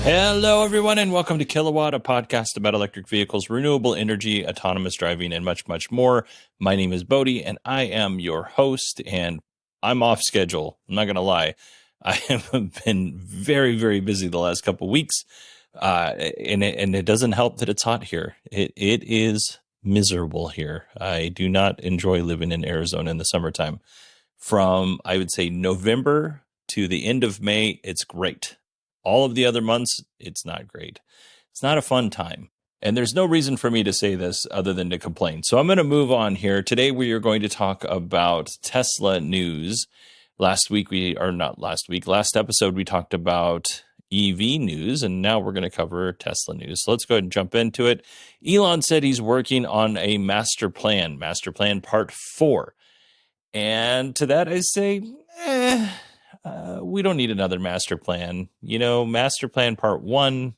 Hello, everyone, and welcome to Kilowatt, a podcast about electric vehicles, renewable energy, autonomous driving, and much, much more. My name is Bodie, and I am your host, and I'm off schedule. I'm not going to lie. I have been very, very busy the last couple of weeks, and it doesn't help that it's hot here. It is miserable here. I do not enjoy living in Arizona in the summertime. From, I would say, November to the end of May, it's great. All of the other months, it's not great. It's not a fun time. And there's no reason for me to say this other than to complain. So I'm going to move on here. Today, we are going to talk about Tesla news. Last episode, we talked about EV news, and now we're going to cover Tesla news. So let's go ahead and jump into it. Elon said he's working on a master plan part 4. And to that, I say, we don't need another master plan. You know, master plan part 1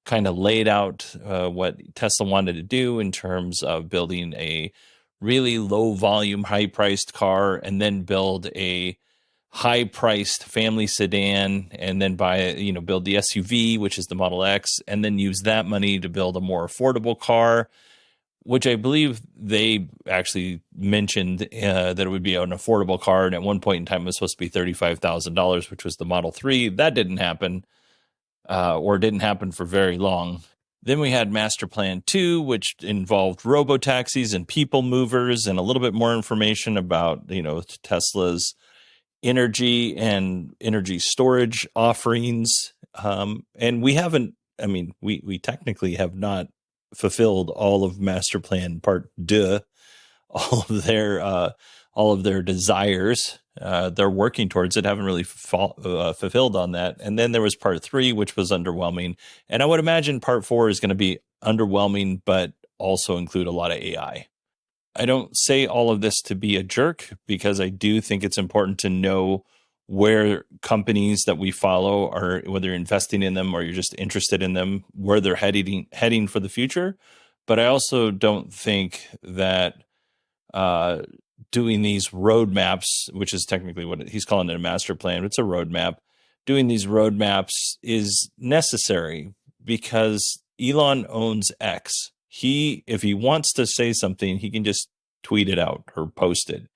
kind of laid out what Tesla wanted to do in terms of building a really low volume, high priced car, and then build a high priced family sedan, and then build the SUV, which is the Model X, and then use that money to build a more affordable car, which I believe they actually mentioned that it would be an affordable car. And at one point in time, it was supposed to be $35,000, which was the Model 3. That didn't happen, or didn't happen for very long. Then we had Master Plan 2, which involved robo-taxis and people movers, and a little bit more information about, Tesla's energy and energy storage offerings. And we technically have not fulfilled all of Master Plan Part 2, all of their desires. They're working towards it, haven't really fulfilled on that. And then there was Part 3, which was underwhelming. And I would imagine Part 4 is going to be underwhelming, but also include a lot of AI. I don't say all of this to be a jerk, because I do think it's important to know where companies that we follow are, whether you're investing in them or you're just interested in them, where they're heading for the future. But I also don't think that doing these roadmaps, which is technically what he's calling it, a master plan, it's a roadmap. Doing these roadmaps is necessary because Elon owns X. If he wants to say something, he can just tweet it out or post it.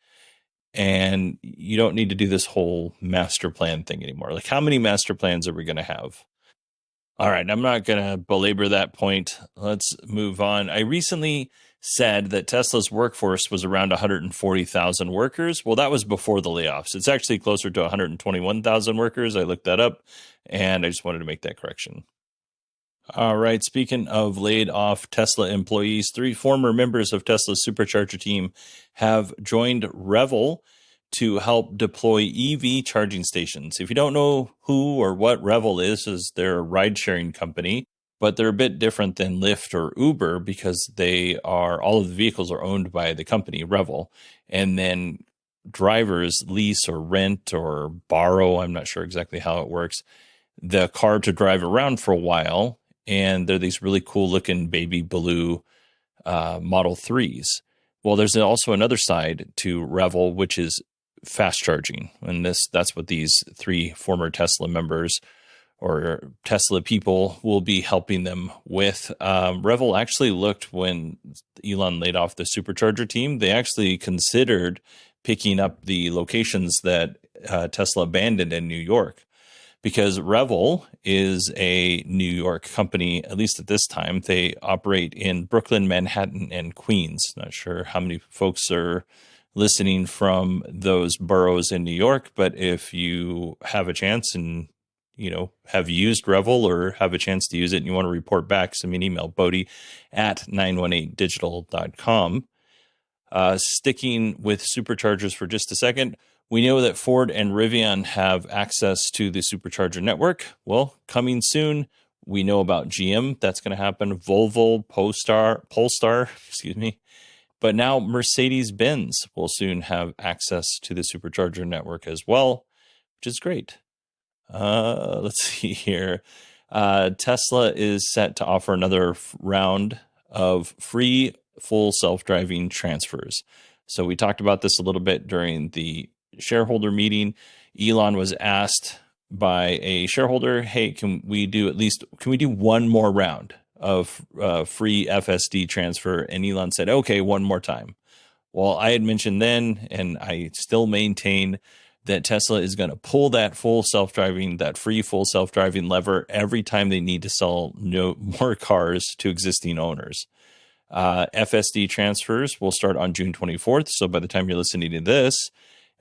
And you don't need to do this whole master plan thing anymore. Like, how many master plans are we going to have? All right, I'm not going to belabor that point. Let's move on. I recently said that Tesla's workforce was around 140,000 workers. Well, that was before the layoffs. It's actually closer to 121,000 workers. I looked that up, and I just wanted to make that correction. All right, speaking of laid off Tesla employees, 3 former members of Tesla's Supercharger team have joined Revel to help deploy EV charging stations. If you don't know who or what Revel is they're a ride-sharing company, but they're a bit different than Lyft or Uber because all of the vehicles are owned by the company, Revel, and then drivers lease or rent or borrow, I'm not sure exactly how it works, the car to drive around for a while. And they're these really cool looking baby blue Model 3s. Well, there's also another side to Revel, which is fast charging. And that's what these 3 former Tesla members or Tesla people will be helping them with. Revel actually looked, when Elon laid off the Supercharger team, they actually considered picking up the locations that Tesla abandoned in New York. Because Revel is a New York company, at least at this time. They operate in Brooklyn, Manhattan, and Queens. Not sure how many folks are listening from those boroughs in New York, but if you have a chance and have used Revel or have a chance to use it and you want to report back, send me an email, bodie@918digital.com. Sticking with superchargers for just a second, we know that Ford and Rivian have access to the Supercharger network. Well, coming soon, we know about GM. That's going to happen. Volvo, Polestar, But now Mercedes-Benz will soon have access to the Supercharger network as well, which is great. Let's see here. Tesla is set to offer another round of free full self-driving transfers. So we talked about this a little bit during the shareholder meeting. Elon was asked by a shareholder, hey, can we do one more round of free FSD transfer? And Elon said, okay, one more time. Well, I had mentioned then, and I still maintain that Tesla is going to pull that free full self-driving lever every time they need to sell more cars to existing owners. FSD transfers will start on June 24th. So by the time you're listening to this,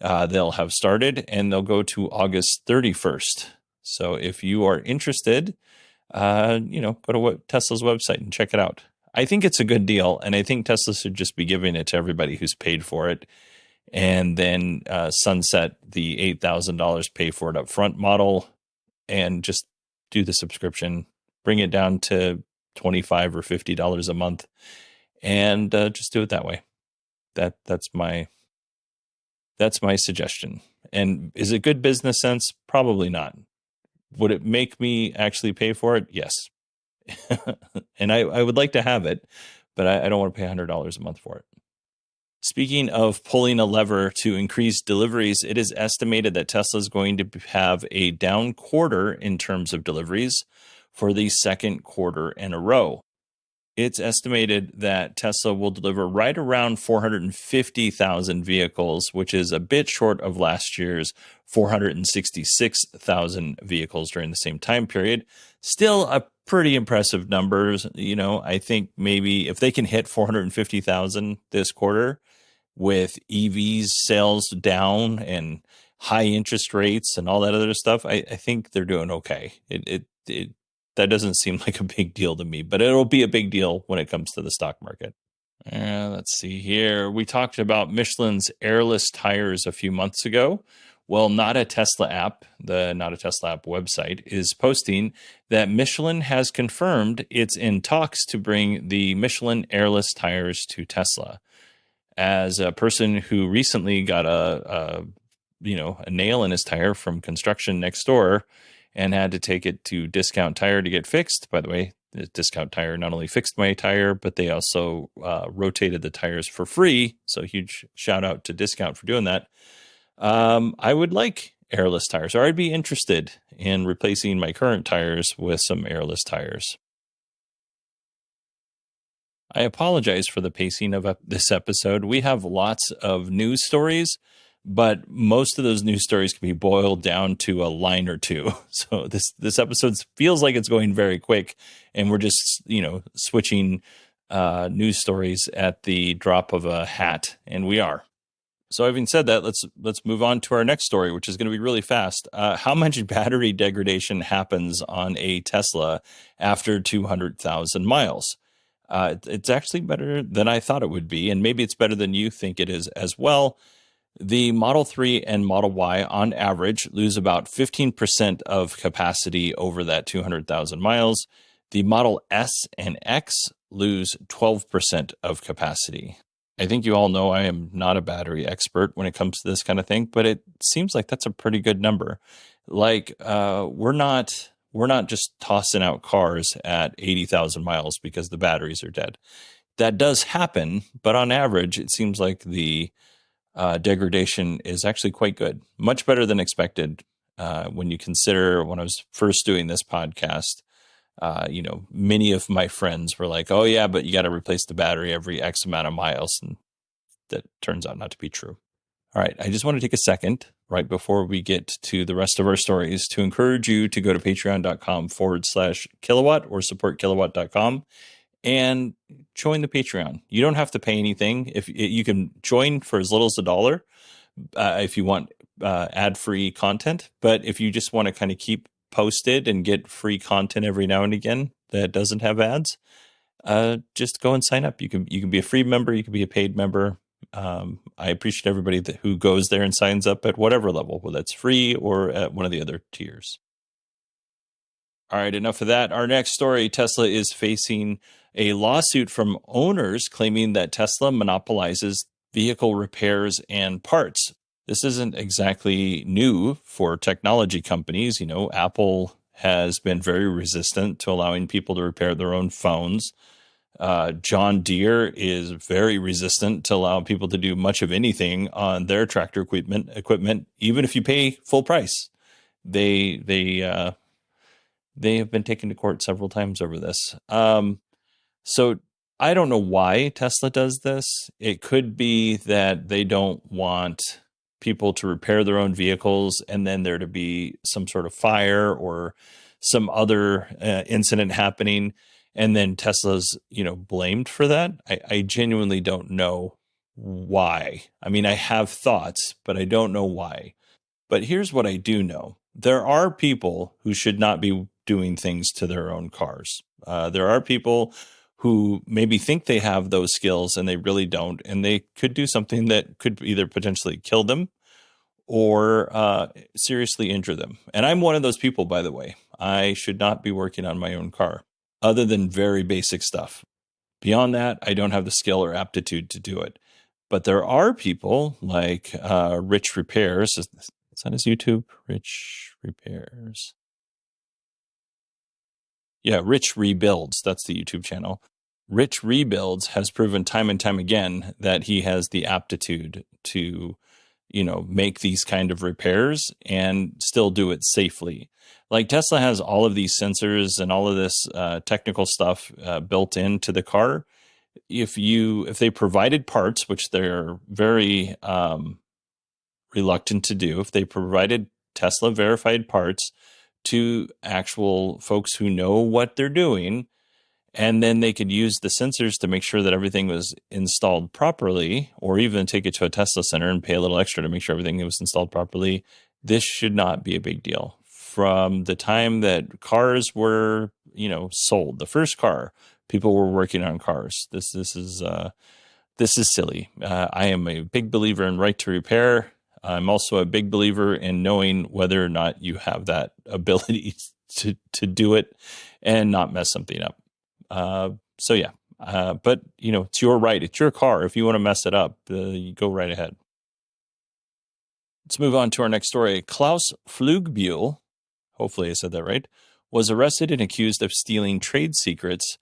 they'll have started, and they'll go to August 31st. So if you are interested, go to Tesla's website and check it out. I think it's a good deal, and I think Tesla should just be giving it to everybody who's paid for it, and then sunset the $8,000 pay for it up front model, and just do the subscription, bring it down to $25 or $50 a month, and just do it that way. That's my suggestion. And is it good business sense? Probably not. Would it make me actually pay for it? Yes. And I would like to have it, but I don't want to pay $100 a month for it. Speaking of pulling a lever to increase deliveries, it is estimated that Tesla is going to have a down quarter in terms of deliveries for the second quarter in a row. It's estimated that Tesla will deliver right around 450,000 vehicles, which is a bit short of last year's 466,000 vehicles during the same time period. Still a pretty impressive numbers. I think maybe if they can hit 450,000 this quarter with EVs sales down and high interest rates and all that other stuff, I think they're doing okay. That doesn't seem like a big deal to me, but it'll be a big deal when it comes to the stock market. Let's see here. We talked about Michelin's airless tires a few months ago. Well, Not a Tesla app, the Not a Tesla app website, is posting that Michelin has confirmed it's in talks to bring the Michelin airless tires to Tesla. As a person who recently got a nail in his tire from construction next door, and had to take it to Discount Tire to get fixed. By the way, the Discount Tire not only fixed my tire, but they also rotated the tires for free. So huge shout out to Discount for doing that. I would like airless tires, or I'd be interested in replacing my current tires with some airless tires. I apologize for the pacing of this episode. We have lots of news stories, but most of those news stories can be boiled down to a line or two. So this episode feels like it's going very quick, and we're just switching news stories at the drop of a hat, and we are. So having said that, let's move on to our next story, which is going to be really fast. How much battery degradation happens on a Tesla after 200,000 miles? It's actually better than I thought it would be, and maybe it's better than you think it is as well. The Model 3 and Model Y, on average, lose about 15% of capacity over that 200,000 miles. The Model S and X lose 12% of capacity. I think you all know I am not a battery expert when it comes to this kind of thing, but it seems like that's a pretty good number. Like, we're not just tossing out cars at 80,000 miles because the batteries are dead. That does happen, but on average, it seems like the degradation is actually quite good, much better than expected. When you consider when I was first doing this podcast, many of my friends were like, oh yeah, but you got to replace the battery every X amount of miles. And that turns out not to be true. All right. I just want to take a second right before we get to the rest of our stories to encourage you to go to patreon.com/kilowatt or supportkilowatt.com and join the Patreon. You don't have to pay anything. If you can join for as little as $1 if you want ad-free content. But if you just want to kind of keep posted and get free content every now and again that doesn't have ads, just go and sign up. You can be a free member. You can be a paid member. I appreciate everybody who goes there and signs up at whatever level, whether that's free or at one of the other tiers. All right, enough of that. Our next story, Tesla is facing a lawsuit from owners claiming that Tesla monopolizes vehicle repairs and parts. This isn't exactly new for technology companies. Apple has been very resistant to allowing people to repair their own phones. John Deere is very resistant to allow people to do much of anything on their tractor equipment, even if you pay full price. they have been taken to court several times over this. So I don't know why Tesla does this. It could be that they don't want people to repair their own vehicles and then there to be some sort of fire or some other incident happening, and then Tesla's blamed for that. I genuinely don't know why. I mean, I have thoughts, but I don't know why. But here's what I do know. There are people who should not be doing things to their own cars. There are people who maybe think they have those skills and they really don't, and they could do something that could either potentially kill them or seriously injure them. And I'm one of those people, by the way. I should not be working on my own car, other than very basic stuff. Beyond that, I don't have the skill or aptitude to do it. But there are people like Rich Repairs. Is that his YouTube? Rich Repairs. Yeah, Rich Rebuilds. That's the YouTube channel. Rich Rebuilds has proven time and time again that he has the aptitude to, make these kind of repairs and still do it safely. Like Tesla has all of these sensors and all of this technical stuff built into the car. If they provided parts, which they're very reluctant to do, if they provided Tesla verified parts to actual folks who know what they're doing, and then they could use the sensors to make sure that everything was installed properly, or even take it to a Tesla center and pay a little extra to make sure everything was installed properly, this should not be a big deal. From the time that cars were, sold, the first car, people were working on cars. This is silly. I am a big believer in right to repair. I'm also a big believer in knowing whether or not you have that ability to do it and not mess something up. So yeah, but it's your right. It's your car. If you want to mess it up, you go right ahead. Let's move on to our next story. Klaus Flugbühl, hopefully I said that right, was arrested and accused of stealing trade secrets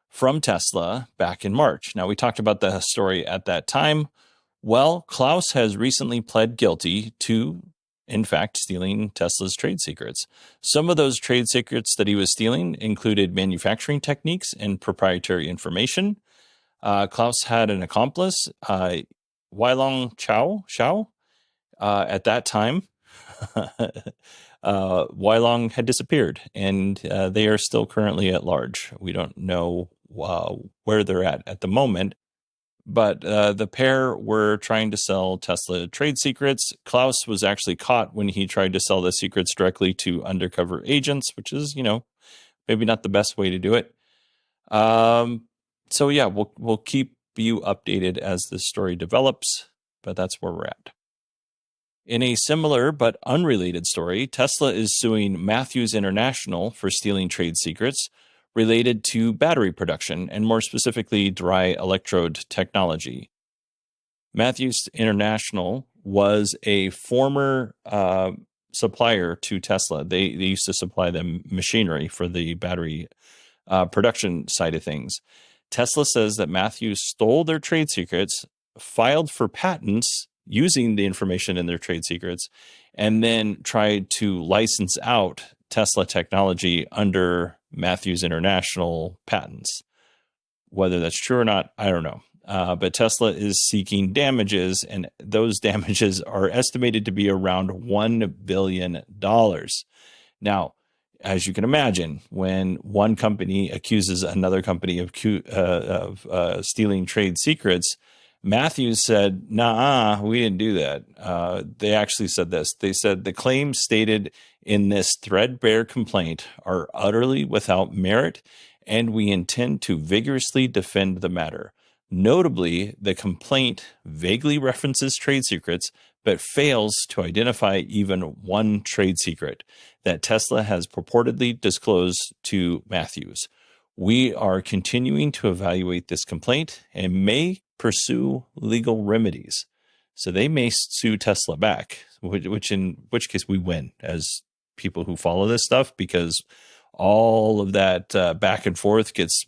from Tesla back in March. Now, we talked about the story at that time. Well, Klaus has recently pled guilty to, in fact, stealing Tesla's trade secrets. Some of those trade secrets that he was stealing included manufacturing techniques and proprietary information. Klaus had an accomplice, Weilong Xiao. At that time, Weilong had disappeared, and they are still currently at large. We don't know where they're at the moment. But the pair were trying to sell Tesla trade secrets. Klaus was actually caught when he tried to sell the secrets directly to undercover agents, which is, maybe not the best way to do it. So yeah, we'll keep you updated as this story develops, but that's where we're at. In a similar but unrelated story, Tesla is suing Matthews International for stealing trade secrets related to battery production, and more specifically, dry electrode technology. Matthews International was a former supplier to Tesla. They used to supply them machinery for the battery production side of things. Tesla says that Matthews stole their trade secrets, filed for patents using the information in their trade secrets, and then tried to license out Tesla technology under Matthews International patents. Whether that's true or not, I don't know. But Tesla is seeking damages, and those damages are estimated to be around $1 billion. Now, as you can imagine, when one company accuses another company of stealing trade secrets, Matthews said, nah, we didn't do that. They actually said this. They said the claims stated in this threadbare complaint are utterly without merit, and we intend to vigorously defend the matter. Notably, the complaint vaguely references trade secrets, but fails to identify even one trade secret that Tesla has purportedly disclosed to Matthews. We are continuing to evaluate this complaint and may pursue legal remedies. So they may sue Tesla back, in which case we win as people who follow this stuff, because all of that back and forth gets,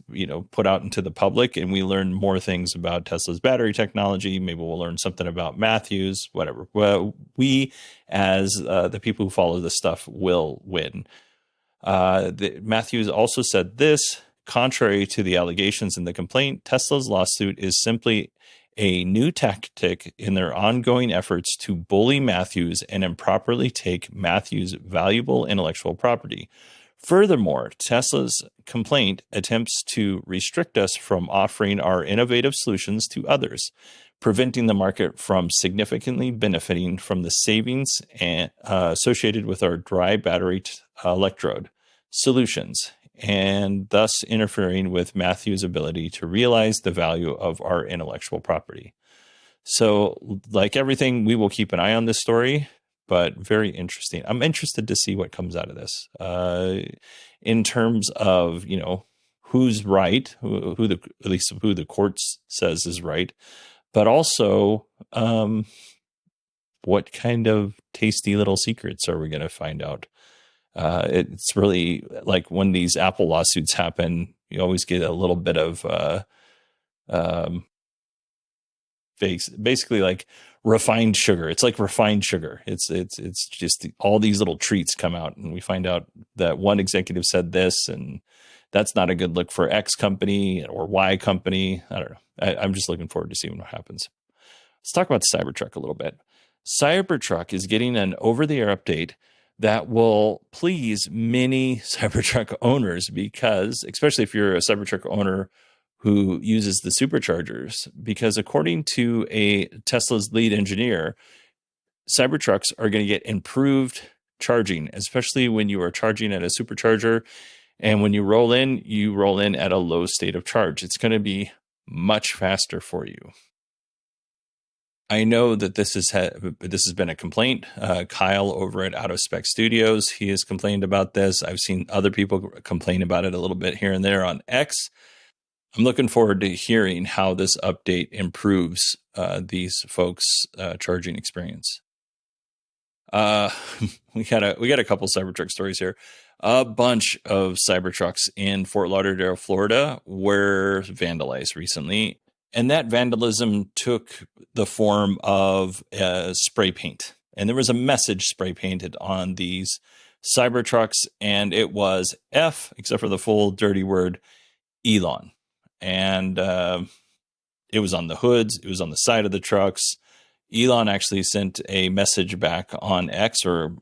put out into the public, and we learn more things about Tesla's battery technology. Maybe we'll learn something about Matthews, whatever. Well, we, as the people who follow this stuff, will win. Matthews also said this: contrary to the allegations in the complaint, Tesla's lawsuit is simply a new tactic in their ongoing efforts to bully Matthews and improperly take Matthews' valuable intellectual property. Furthermore, Tesla's complaint attempts to restrict us from offering our innovative solutions to others, preventing the market from significantly benefiting from the savings associated with our dry battery electrode solutions, and thus interfering with Matthew's ability to realize the value of our intellectual property. So, like everything, we will keep an eye on this story, but very interesting. I'm interested to see what comes out of this in terms of, who's right, who the courts says is right, but also what kind of tasty little secrets are we going to find out? It's really like when these Apple lawsuits happen, you always get a little bit of basically like refined sugar. It's like refined sugar. It's just all these little treats come out, and we find out that one executive said this, and that's not a good look for X company or Y company. I don't know. I'm just looking forward to seeing what happens. Let's talk about Cybertruck a little bit. Cybertruck is getting an over-the-air update that will please many Cybertruck owners, because, especially if you're a Cybertruck owner who uses the superchargers, because according to a Tesla's lead engineer, Cybertrucks are going to get improved charging, especially when you are charging at a supercharger. And when you roll in at a low state of charge. It's going to be much faster for you. I know that this has been a complaint. Kyle over at Out of Spec Studios, he has complained about this. I've seen other people complain about it a little bit here and there on X. I'm looking forward to hearing how this update improves these folks' charging experience. We got a couple Cybertruck stories here. A bunch of Cybertrucks in Fort Lauderdale, Florida, were vandalized recently. And that vandalism took the form of spray paint. And there was a message spray painted on these Cybertrucks, and it was F, except for the full dirty word, Elon. And it was on the hoods. It was on the side of the trucks. Elon actually sent a message back on X, or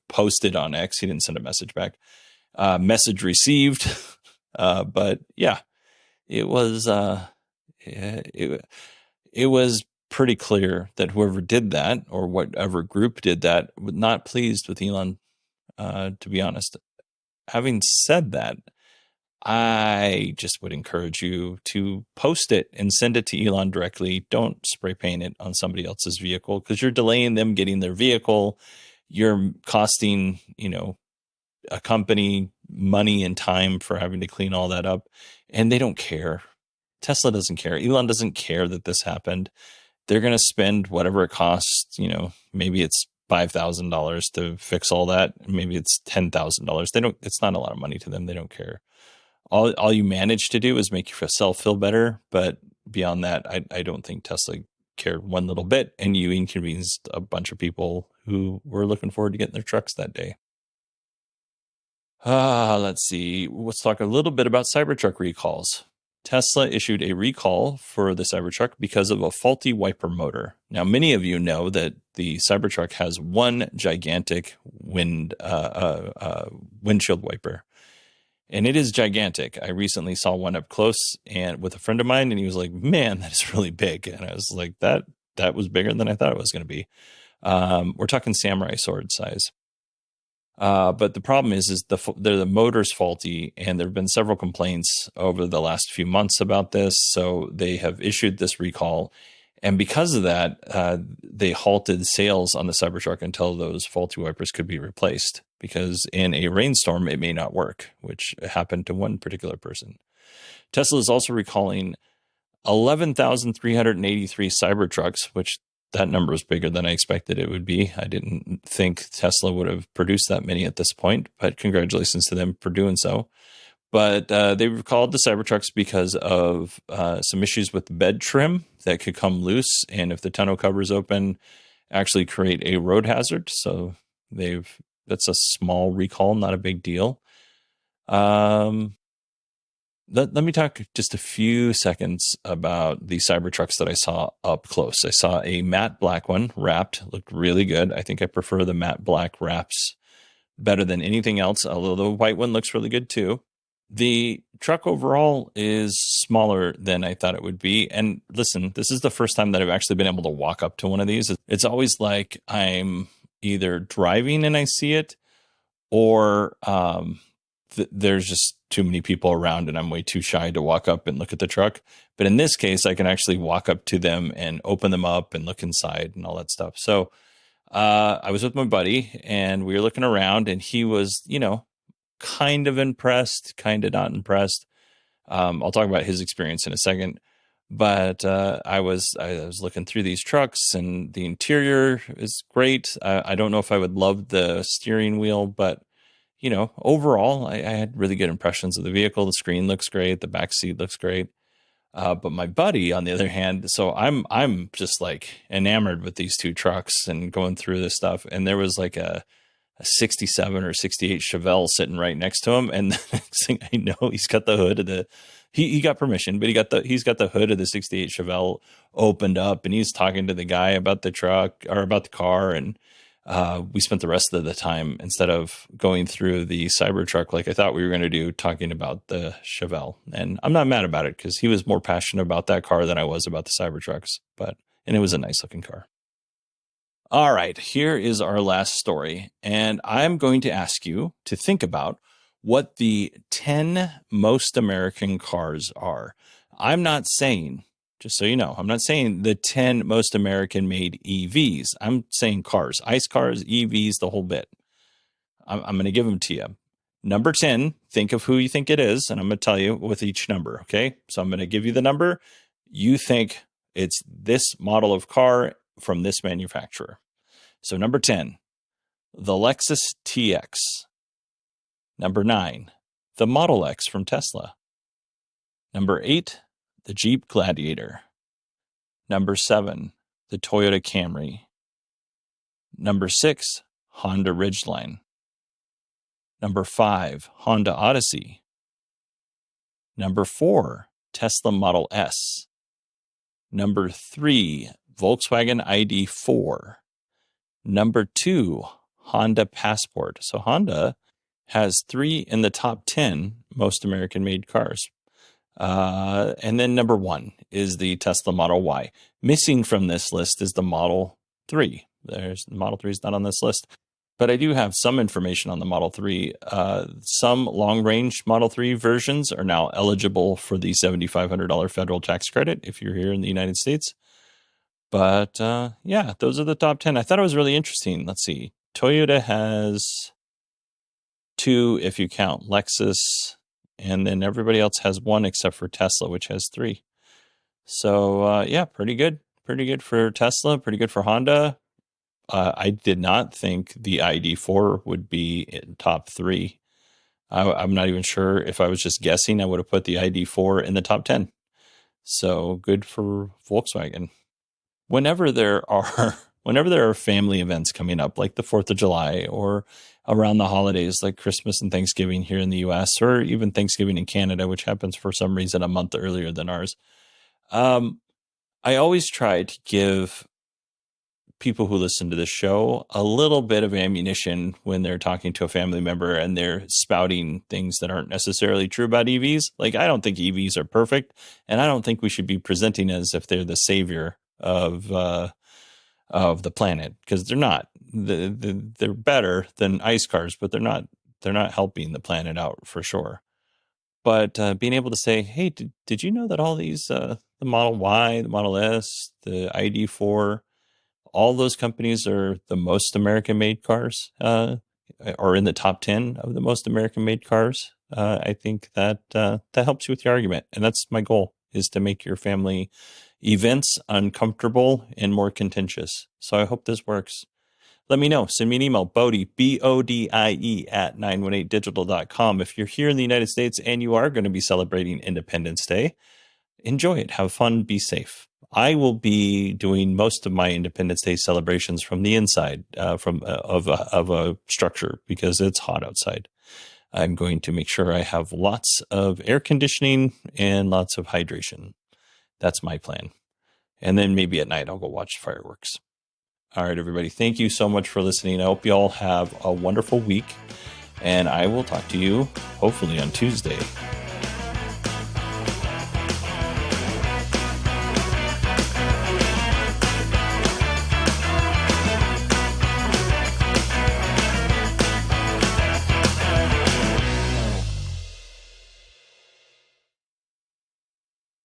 posted on X. He didn't send a message back. Message received. But yeah, it was... It was pretty clear that whoever did that, or whatever group did that, was not pleased with Elon, to be honest. Having said that, I just would encourage you to post it and send it to Elon directly. Don't spray paint it on somebody else's vehicle, because you're delaying them getting their vehicle. You're costing, a company money and time for having to clean all that up, and they don't care. Tesla doesn't care. Elon doesn't care that this happened. They're going to spend whatever it costs. Maybe it's $5,000 to fix all that. Maybe it's $10,000. It's not a lot of money to them. They don't care. All you manage to do is make yourself feel better. But beyond that, I don't think Tesla cared one little bit. And you inconvenienced a bunch of people who were looking forward to getting their trucks that day. Let's see. Let's talk a little bit about Cybertruck recalls. Tesla issued a recall for the Cybertruck because of a faulty wiper motor. Now, many of you know that the Cybertruck has one gigantic windshield wiper, and it is gigantic. I recently saw one up close and with a friend of mine, and he was like, "Man, that is really big." And I was like, "That was bigger than I thought it was going to be." We're talking samurai sword size. But the problem is the motor's faulty, and there have been several complaints over the last few months about this. So they have issued this recall. And because of that, they halted sales on the Cybertruck until those faulty wipers could be replaced, because in a rainstorm, it may not work, which happened to one particular person. Tesla is also recalling 11,383 Cybertrucks, which that number was bigger than I expected it would be. I didn't think Tesla would have produced that many at this point, but congratulations to them for doing so. But they recalled the Cybertrucks because of some issues with bed trim that could come loose, and if the tonneau cover is open, actually create a road hazard. So that's a small recall, not a big deal. Let me talk just a few seconds about the Cybertrucks that I saw up close. I saw a matte black one wrapped, looked really good. I think I prefer the matte black wraps better than anything else, although the white one looks really good too. The truck overall is smaller than I thought it would be. And listen, this is the first time that I've actually been able to walk up to one of these. It's always like I'm either driving and I see it, or there's just too many people around and I'm way too shy to walk up and look at the truck. But in this case, I can actually walk up to them and open them up and look inside and all that stuff. So I was with my buddy and we were looking around, and he was, kind of impressed, kind of not impressed. I'll talk about his experience in a second. But I was looking through these trucks, and the interior is great. I don't know if I would love the steering wheel, but overall, I had really good impressions of the vehicle. The screen looks great. The back seat looks great. But my buddy, on the other hand, so I'm just like enamored with these two trucks and going through this stuff. And there was like a 67 or 68 Chevelle sitting right next to him. And the next thing I know, he's got the hood of the, he got permission, but he's got the hood of the 68 Chevelle opened up, and he's talking to the guy about the truck or about the car. And we spent the rest of the time, instead of going through the Cybertruck like I thought we were going to do, talking about the Chevelle. And I'm not mad about it, because he was more passionate about that car than I was about the Cybertrucks. And it was a nice looking car. All right, here is our last story. And I'm going to ask you to think about what the 10 most American cars are. I'm not saying, just so you know, I'm not saying the 10 most American made EVs. I'm saying cars, ICE cars, EVs, the whole bit. I'm going to give them to you. Number 10, think of who you think it is, and I'm going to tell you with each number, okay? So I'm going to give you the number. You think it's this model of car from this manufacturer. So number 10, the Lexus TX. Number 9, the Model X from Tesla. Number 8, the Jeep Gladiator. Number 7, the Toyota Camry. Number 6, Honda Ridgeline. Number 5, Honda Odyssey. Number 4, Tesla Model S. Number 3, Volkswagen ID4. Number 2, Honda Passport. So Honda has 3 in the top 10 most American-made cars. And then number 1 is the Tesla Model Y. Missing from this list is the Model 3. The Model 3 is not on this list. But I do have some information on the Model 3. Some long-range Model 3 versions are now eligible for the $7,500 federal tax credit if you're here in the United States. But yeah, those are the top 10. I thought it was really interesting. Let's see. Toyota has 2 if you count Lexus, and then everybody else has 1 except for Tesla, which has 3. So yeah, pretty good. Pretty good for Tesla, pretty good for Honda. I did not think the ID4 would be in top 3. I'm not even sure if I was just guessing, I would have put the ID4 in the top 10. So good for Volkswagen. Whenever there are family events coming up, like the 4th of July, or around the holidays like Christmas and Thanksgiving here in the US, or even Thanksgiving in Canada, which happens for some reason a month earlier than ours, I always try to give people who listen to the show a little bit of ammunition when they're talking to a family member and they're spouting things that aren't necessarily true about EVs. Like, I don't think EVs are perfect, and I don't think we should be presenting as if they're the savior of the planet, because they're not. They're better than ICE cars, but they're not helping the planet out for sure. But being able to say, hey, did you know that all these, the Model Y, the Model S, the ID4, all those companies are the most American-made cars, or in the top 10 of the most American-made cars? I think that helps you with your argument, and that's my goal, is to make your family events uncomfortable and more contentious. So I hope this works. Let me know. Send me an email, Bodie, BODIE at 918digital.com. If you're here in the United States and you are going to be celebrating Independence Day, enjoy it. Have fun. Be safe. I will be doing most of my Independence Day celebrations from the inside of a structure because it's hot outside. I'm going to make sure I have lots of air conditioning and lots of hydration. That's my plan. And then maybe at night I'll go watch fireworks. All right, everybody. Thank you so much for listening. I hope you all have a wonderful week. And I will talk to you hopefully on Tuesday.